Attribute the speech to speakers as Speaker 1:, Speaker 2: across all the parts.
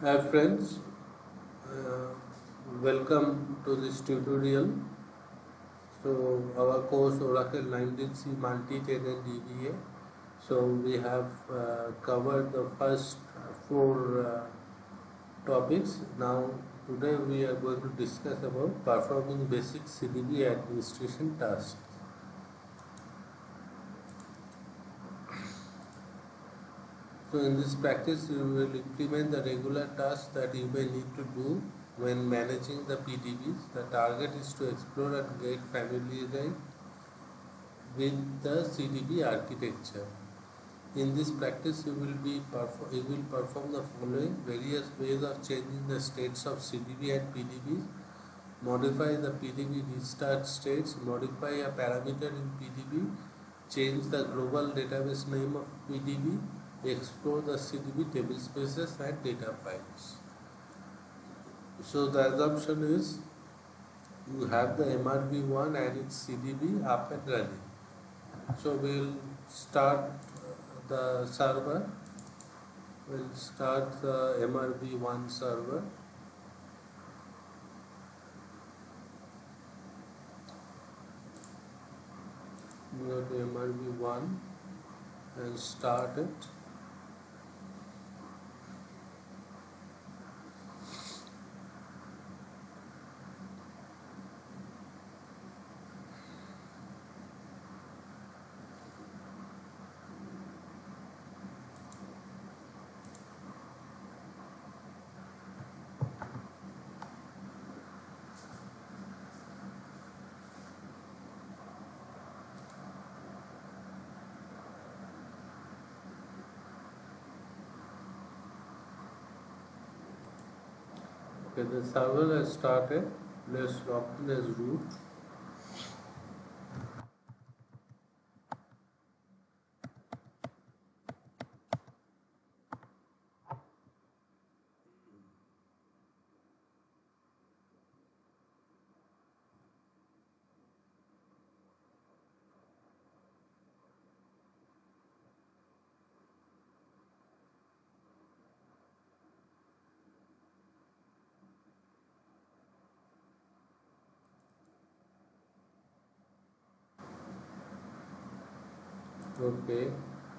Speaker 1: Hi friends, uh, welcome to this tutorial. So our course Oracle 19C Multi-Tenant DBA. So we have covered the first four topics. Now today we are going to discuss about performing basic CDB administration tasks. So in this practice, you will implement the regular tasks that you may need to do when managing the PDBs. The target is to explore and get familiar with the CDB architecture. In this practice, you will perform the following various ways of changing the states of CDB and PDBs. Modify the PDB restart states, modify a parameter in PDB, change the global database name of PDB, explore the CDB table spaces and data files. So the assumption is you have the MRV1 and its CDB up and running. So we'll start the server. We'll start the MRV1 server. Go to MRV1 and start it. Okay, the server has started. Let's log in as root.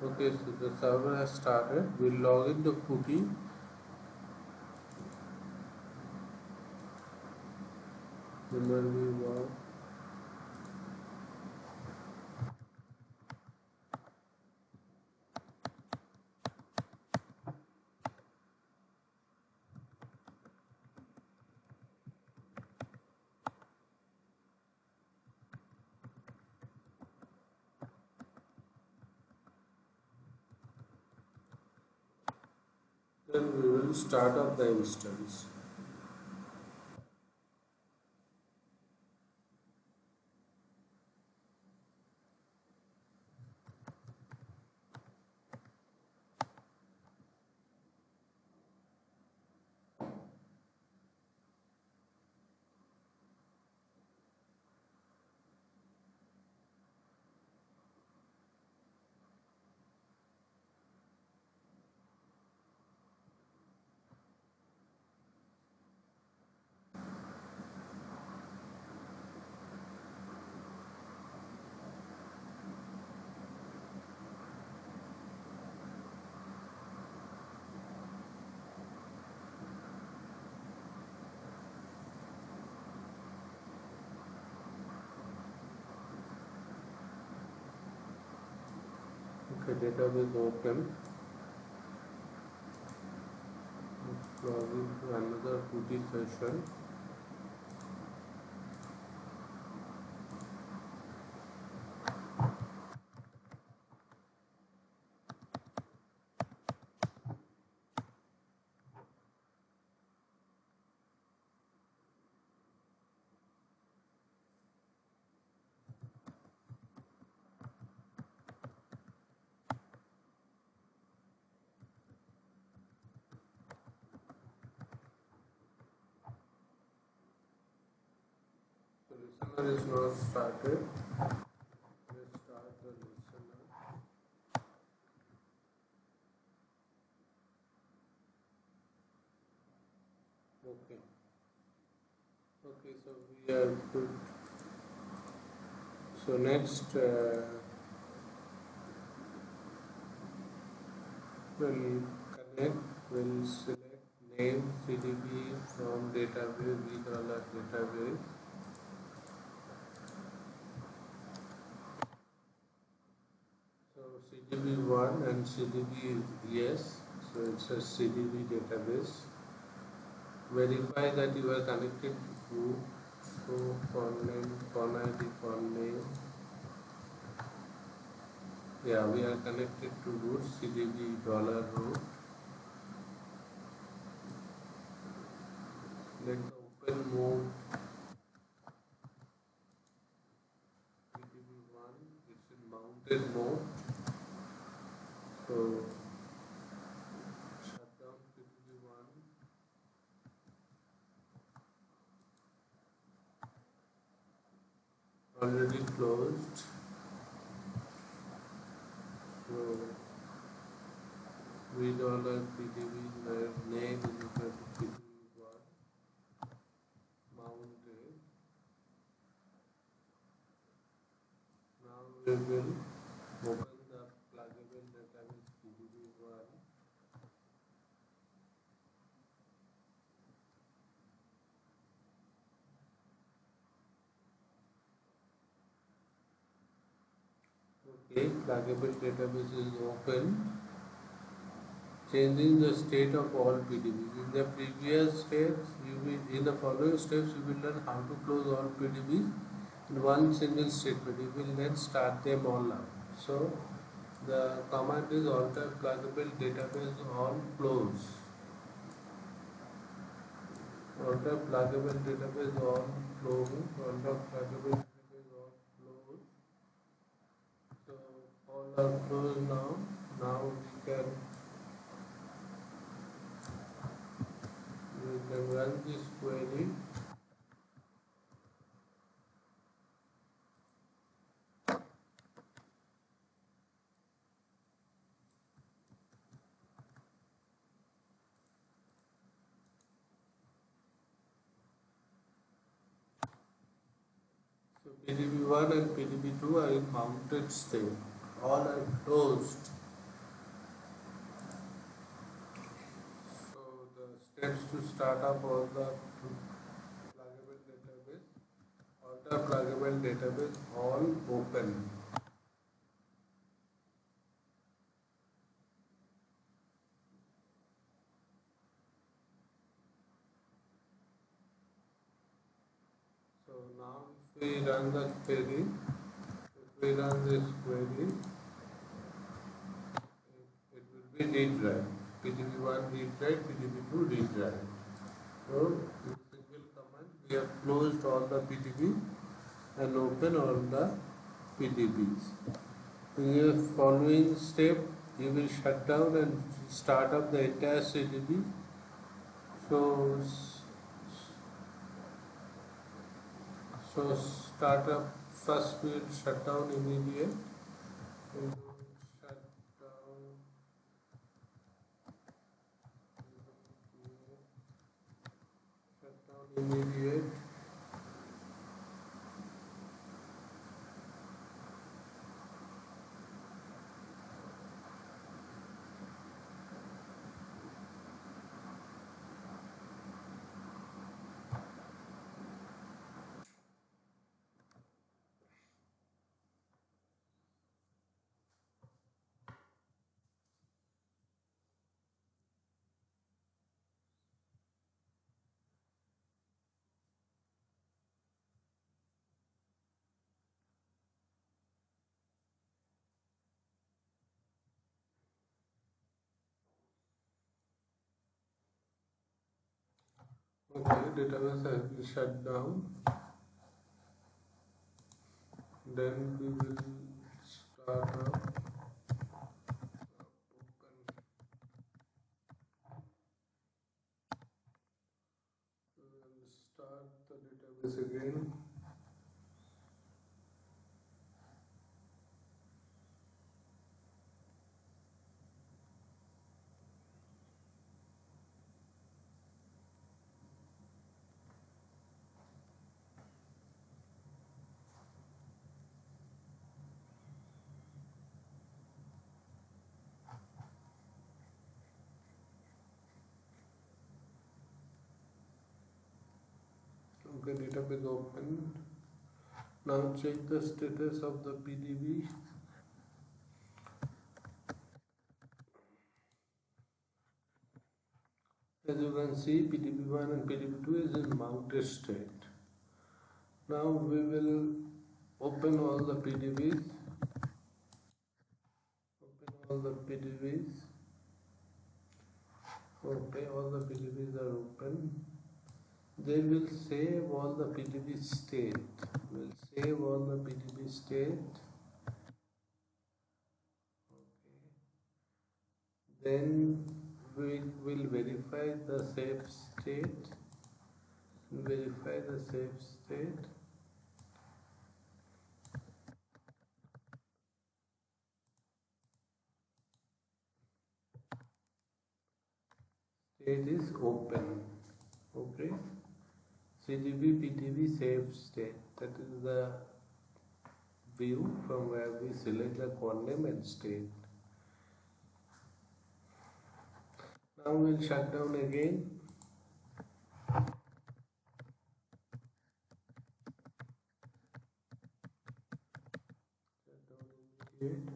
Speaker 1: Okay, so the server has started. We'll log into cookie. MRV1. Then we will start up the instance. Okay, database open. Let's log into another Qt session. The listener is not started. Let's start the listener. Okay. Okay, so we are good. So next, we'll connect, we'll select name CDB from database, with database. So CDB1 and CDB, yes, so it's a CDB database. Verify that you are connected to phone name, phone ID, phone name. Yeah, we are connected to root CDB $root. Let the open mode PDB1, it's in mounted mode. So shut down PDB1. Already closed. So $PDB name is equal to PDB1 mounted. Now we will open the pluggable database PDB1. Okay, pluggable database is open. Changing the state of all PDBs. In the previous steps, in the following steps, you will learn how to close all PDBs in one single statement. You will then start them all up. So the command is alter pluggable database all close. Alter pluggable database all close. Alter pluggable database all close. So all are closed now. Now we can run this query. So PDB1 and PDB2 are in mounted state. All are closed. So the steps to start up all the pluggable database, alter pluggable database, all open. So now if we run the query, if we run this query, it will be read write. PDB1 read write, PDB2 read write. So in single command we have closed all the PDB and open all the PDBs. In the following step, you will shut down and start up the entire CDB. So, so start up first. We will shut down immediate. We will shut down. Shut down immediate. Okay, database has been shut down. Then we will start up. Open. We will start the database again. Okay, database open. Now check the status of the PDB. As you can see, PDB1 and PDB2 is in mounted state. Now we will open all the PDBs. Open all the PDBs. Okay, all the PDBs are open. They will save all the PDB state. We'll save all the PDB state. Okay. Then we will verify the save state. Verify the save state. State is open. Okay. CDB PDB save state. That is the view from where we select the call name and state. Now we'll shut down again. Shut down immediate.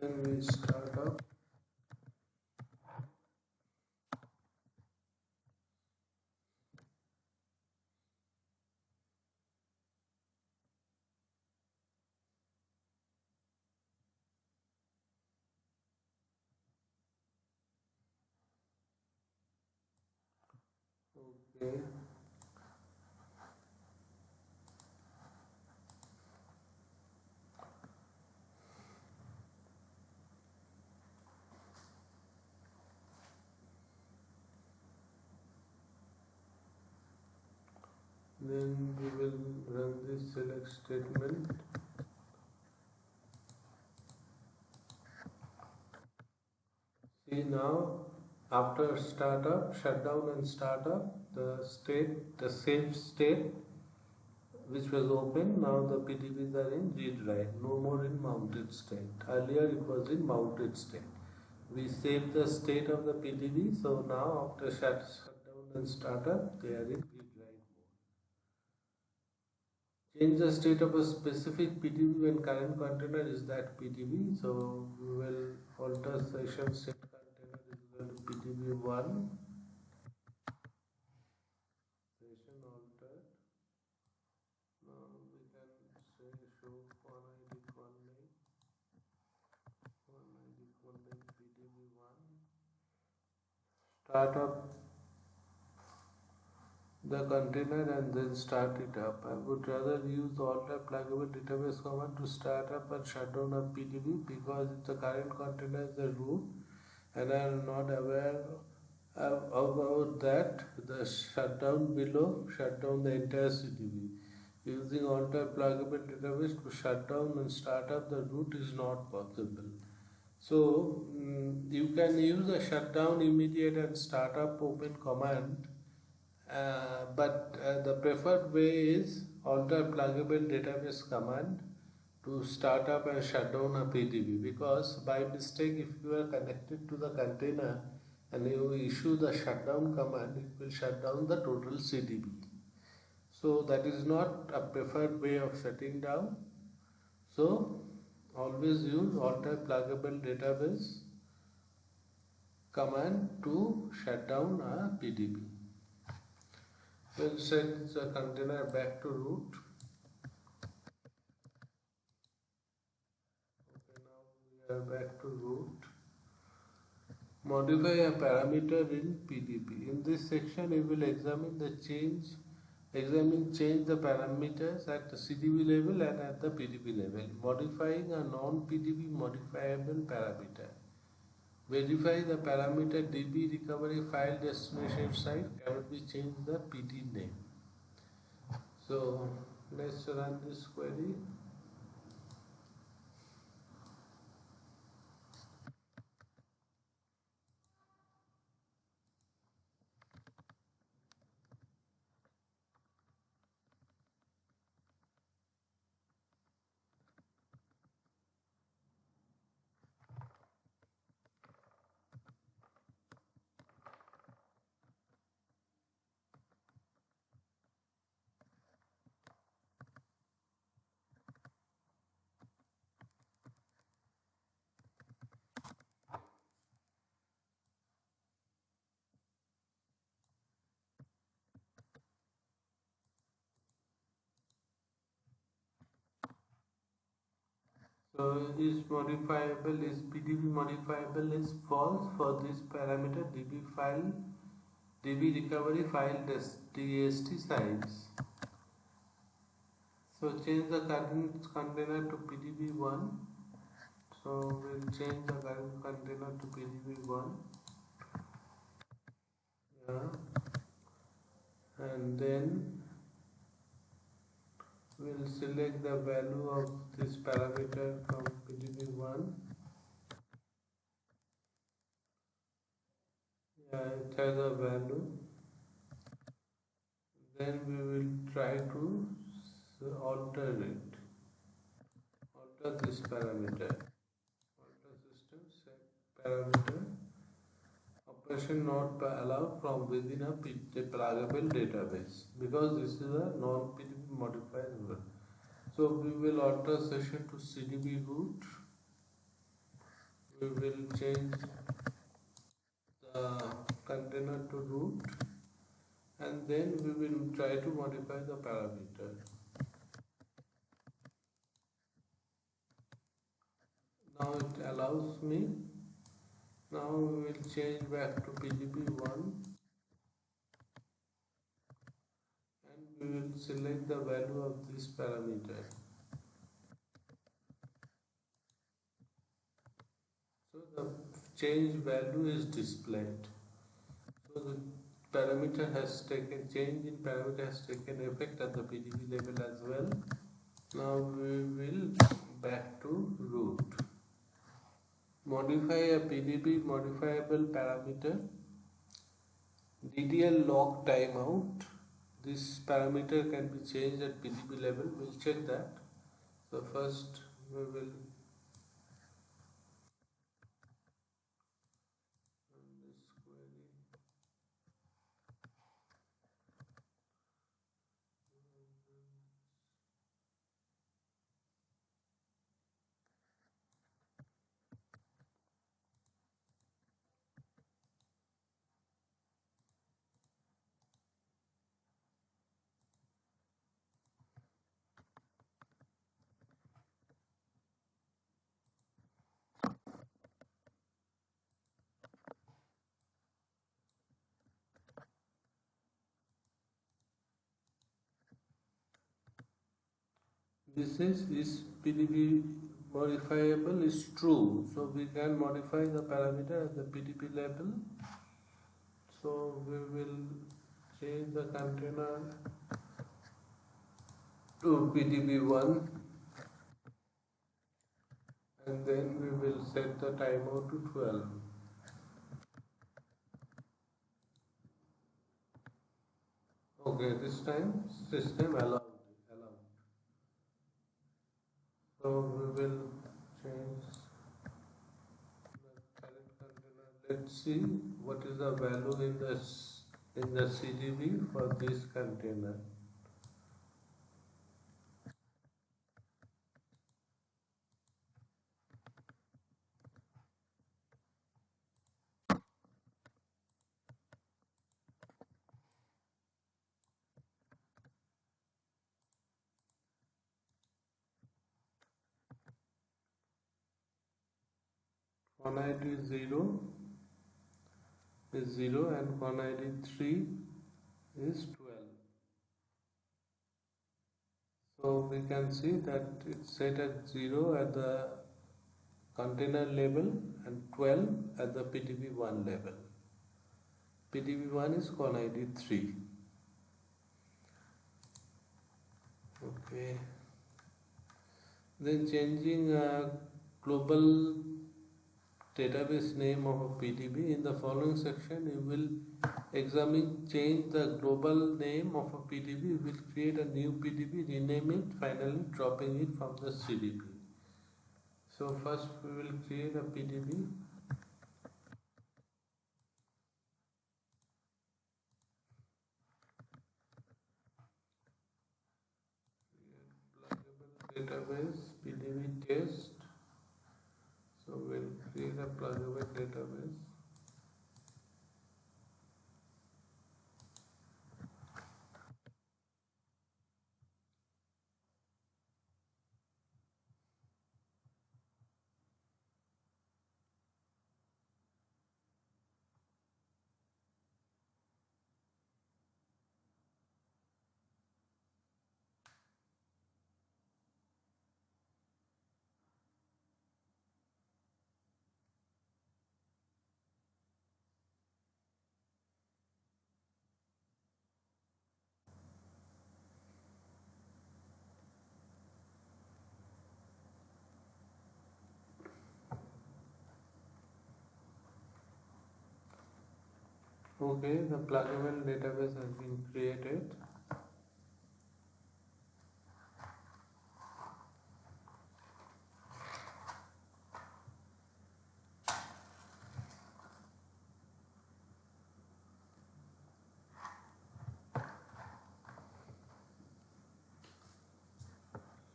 Speaker 1: Then we start up. Okay. Then we will run this select statement. See now, after startup, shutdown and startup, the save state which was open, now the PDBs are in read write, no more in mounted state. Earlier it was in mounted state. We saved the state of the PDB, so now after shutdown and startup, they are in read write mode. Change the state of a specific PDB when current container is that PDB. So we will alter session state container is equal to PDB1. Session altered. Now we can say show one ID call name. One ID call name PDB1. Start up the container and then start it up. I would rather use the alter pluggable database command to start up and shut down a PDB because if the current container is the root and I am not aware about that, the shutdown below shut down the entire CDB. Using alter pluggable database to shut down and start up the root is not possible. So you can use the shutdown immediate and startup open command, but the preferred way is alter pluggable database command to start up and shut down a PDB, because by mistake if you are connected to the container and you issue the shutdown command, it will shut down the total CDB. So that is not a preferred way of shutting down. So always use alter pluggable database command to shut down a PDB. We'll set the container back to root. Okay, now we are back to root. Modify a parameter in PDB. In this section, we will examine change the parameters at the CDB level and at the PDB level. Modifying a non-PDB modifiable parameter. Verify the parameter DB recovery file destination site cannot be changed the PD name. So Let's run this query. So is modifiable, is PDB modifiable is false for this parameter DB file, DB recovery file DST size. So change the current container to PDB1. So we'll change the current container to PDB1. Yeah. And then we'll select the value of this parameter from PDB1. Yeah, it has a value. Then we will try to alter it. Alter this parameter. Alter system set parameter. Operation not allowed from within a pluggable database, because this is a non-PDB modifier. So we will alter session to CDB root. We will change the container to root, and then we will try to modify the parameter. Now it allows me. Now we will change back to PGP1, and we will select the value of this parameter. So the change value is displayed. So the parameter has taken, change in parameter has taken effect at the PDB level as well. Now we will back to root. Modify a PDB modifiable parameter. DDL lock timeout. This parameter can be changed at PDB level. We'll check that. So first we will run this query. This PDB modifiable is true, so we can modify the parameter at the PDB level. So we will change the container to PDB1, and then we will set the timer to 12. Okay, this time system allowed. So we will change the current container. Let's see what is the value in the CDB for this container. Con ID 0 is 0 and con ID 3 is 12. So we can see that it's set at 0 at the container level and 12 at the PDB1 level. PDB1 is con ID 3. Okay. Okay. Then changing a global database name of a PDB. In the following section, you will examine change the global name of a PDB. We will create a new PDB, rename it, finally dropping it from the CDB. So first we will create a PDB. Pluggable database PDB test. So we'll create a pluggable database. Okay, the pluggable database has been created.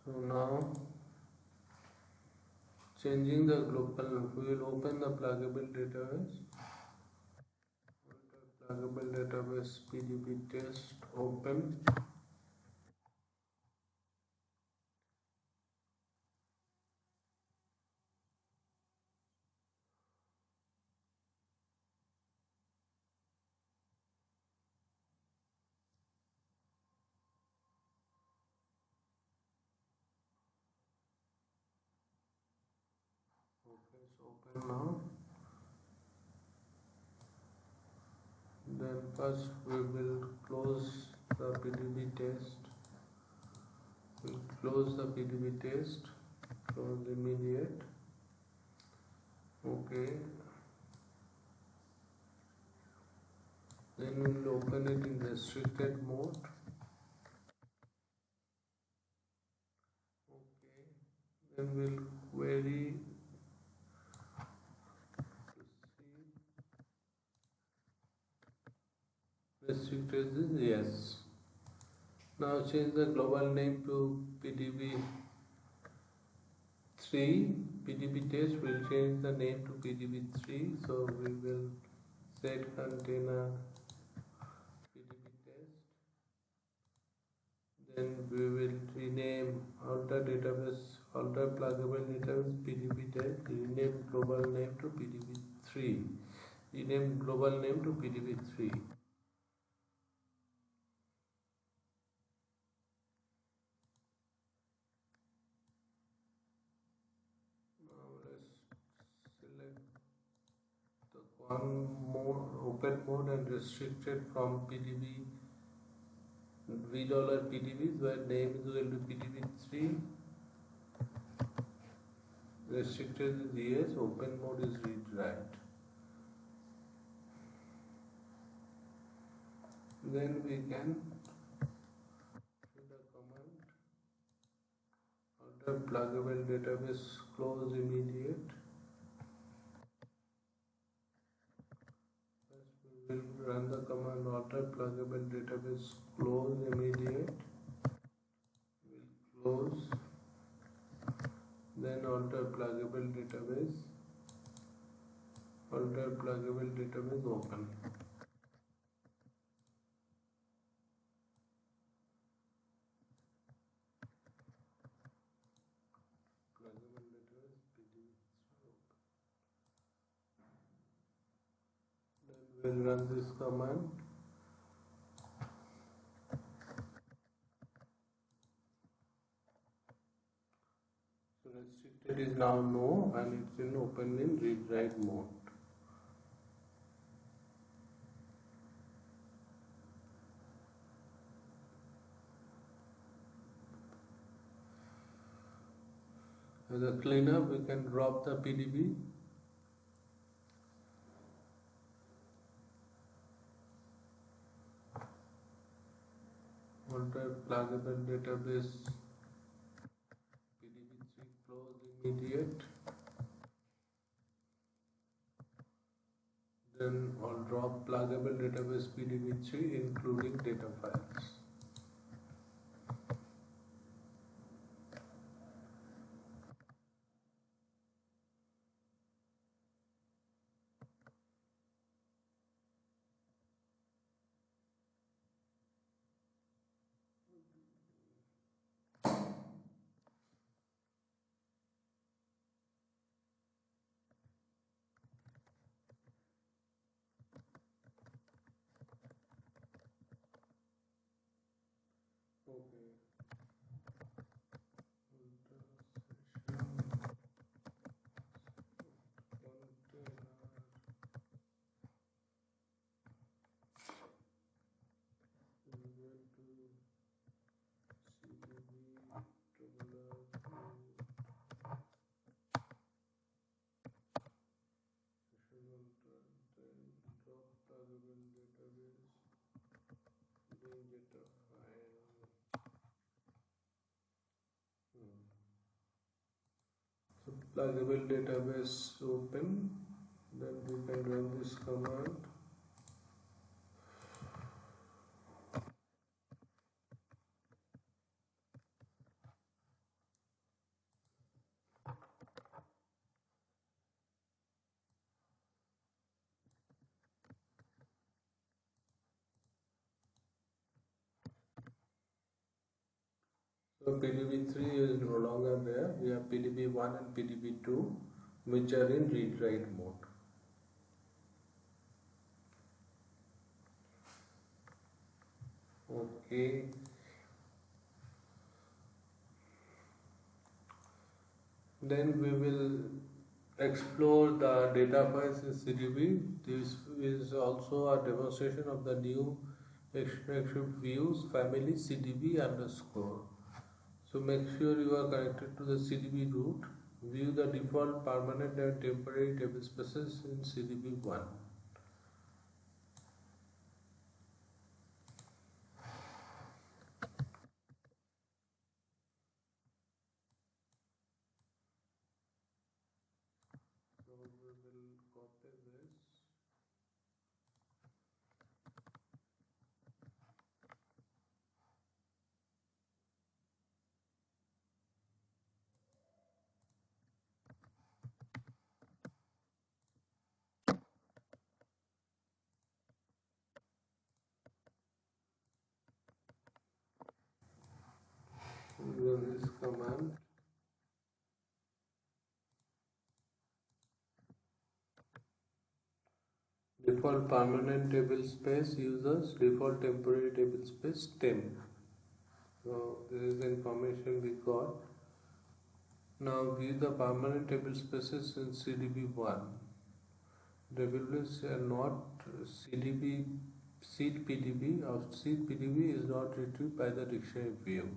Speaker 1: So now changing the global, we will open the pluggable database. Pluggable database PDB test open. Okay, it's open now. Then first we will close the PDB test. We'll close the PDB test. Close immediate. Okay. Then we'll open it in restricted mode. Okay. Then we'll query to see restricted is yes. Now change the global name to PDB 3. PDB test will change the name to PDB 3. So we will set container PDB test. Then we will rename alter database, alter pluggable database PDB test. Rename global name to PDB 3. Rename global name to PDB 3. Now let's select the one mode, open mode and restricted from PDB $V PDBs where name is equal to PDB3. Restricted is yes, open mode is read write. Then we can do the command alter pluggable database close immediate. First we will run the command alter pluggable database close immediate. Will close. Then alter pluggable database. Alter pluggable database open. Pluggable database PDB. Then we'll run this command. So restricted is now no and it's in open in read write mode. As a cleanup, we can drop the PDB. Alter pluggable database PDB3 close immediate. Then I'll drop pluggable database PDB3 including data files. Okay. So pluggable database open, then we can run this command. So PDB3 is no longer there. We have PDB1 and PDB2 which are in read-write mode. Okay. Then we will explore the data files in CDB. This is also a demonstration of the new extraction views family CDB underscore. So make sure you are connected to the CDB root. View the default permanent and temporary table spaces in CDB1. So we will copy this. Run this command. Default permanent table space users, default temporary table space temp. So this is the information we got. Now view the permanent table spaces in CDB1. Tables are not CDB seed PDB or seed PDB is not retrieved by the dictionary view.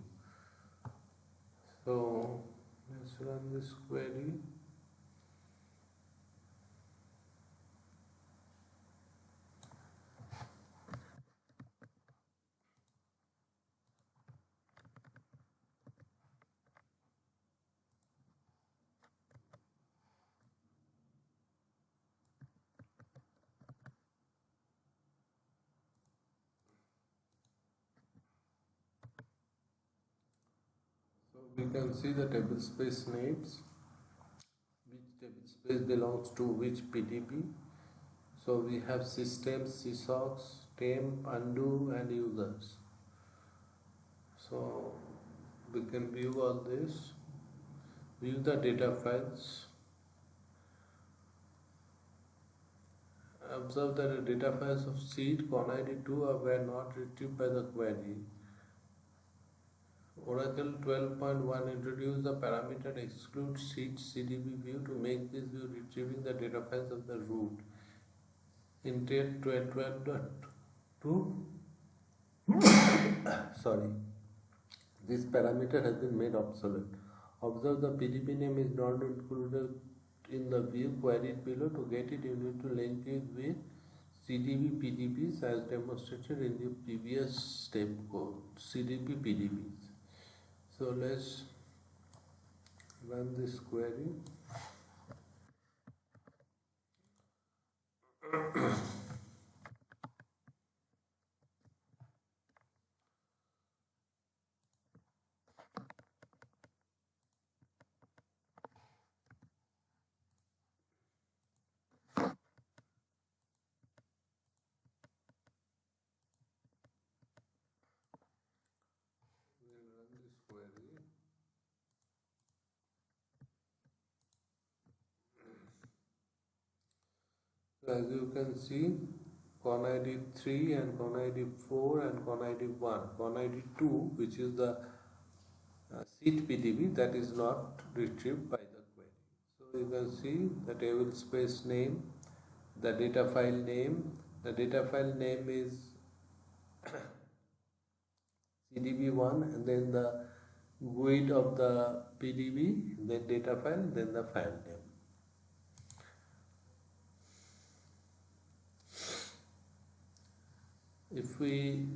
Speaker 1: So let's run this query. So we can see the table space names, which table space belongs to which PDB. So we have systems, sysocs, temp, undo and users. So we can view all this, view the data files. Observe that the data files of seed conid2 were not retrieved by the query. Oracle 12.1 introduced the parameter exclude seed CDB view to make this view retrieving the data files of the root. In 12.2, sorry, this parameter has been made obsolete. Observe the PDB name is not included in the view queried below. To get it, you need to link it with CDB PDBs as demonstrated in the previous step code. CDB PDBs. So let's run this query. We'll run this query. So as you can see, con ID 3 and con ID 4 and con ID 1. Con ID 2, which is the seed PDB, that is not retrieved by the query. So you can see the table space name, the data file name. The data file name is CDB1, and then the GUID of the PDB, then data file, then the file name. If we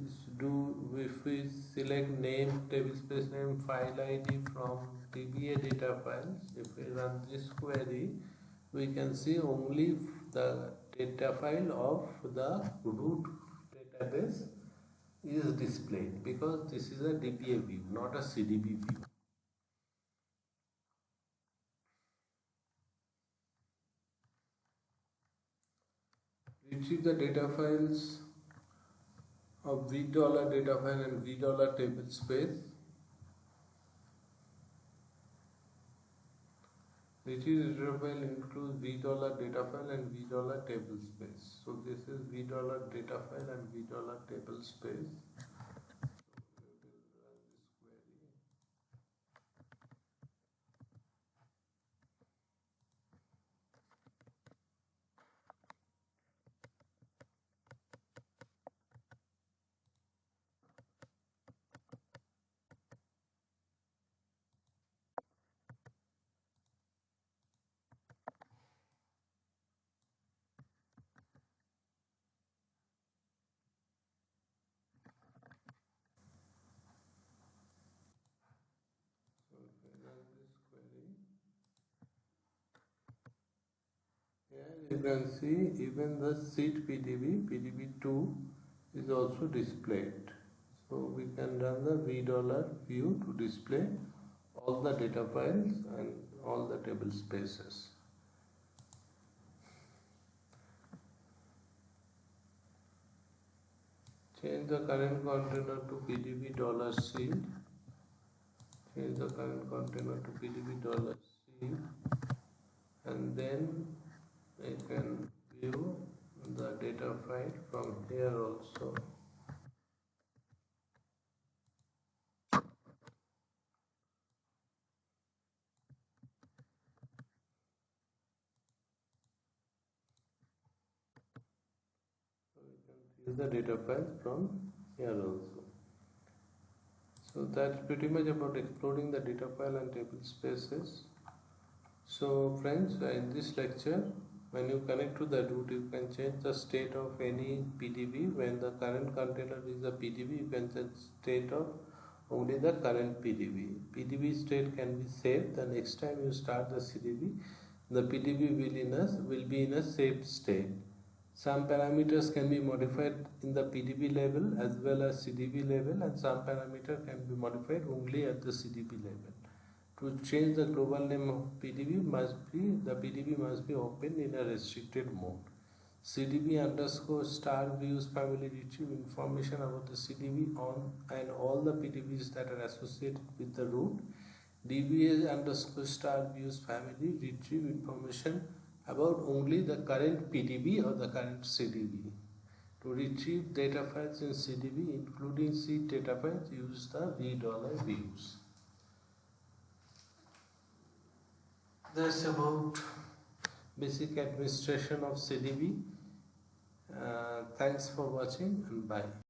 Speaker 1: select name, table space name, file ID from TBA data files, if we run this query, we can see only the data file of the root database is displayed, because this is a DBA view, not a CDB view. Retrieve the data files of $, data file and $, table space. Retrieve data file includes $, data file and $, table space. So this is $, data file and $, table space. So we will run this query. So if we run this query, here you can see even the seed PDB, PDB2 is also displayed. So we can run the $, view to display all the data files and all the table spaces. Change the current container to PDB $seed. Change the current container to PDB $seed, and then I can view the data file from here also. So we can view the data file from here also. So that's pretty much about exploring the data file and table spaces. So friends, in this lecture, when you connect to the root, you can change the state of any PDB. When the current container is a PDB, you can change state of only the current PDB. PDB state can be saved. The next time you start the CDB, the PDB will be in a saved state. Some parameters can be modified in the PDB level as well as CDB level, and some parameter can be modified only at the CDB level. To change the global name of PDB, the PDB must be opened in a restricted mode. CDB underscore star views family retrieve information about the CDB on and all the PDBs that are associated with the root. DBA underscore star views family retrieve information about only the current PDB or the current CDB. To retrieve data files in CDB, including seed data files, use the $, views. That's about basic administration of CDB. Thanks for watching, and bye.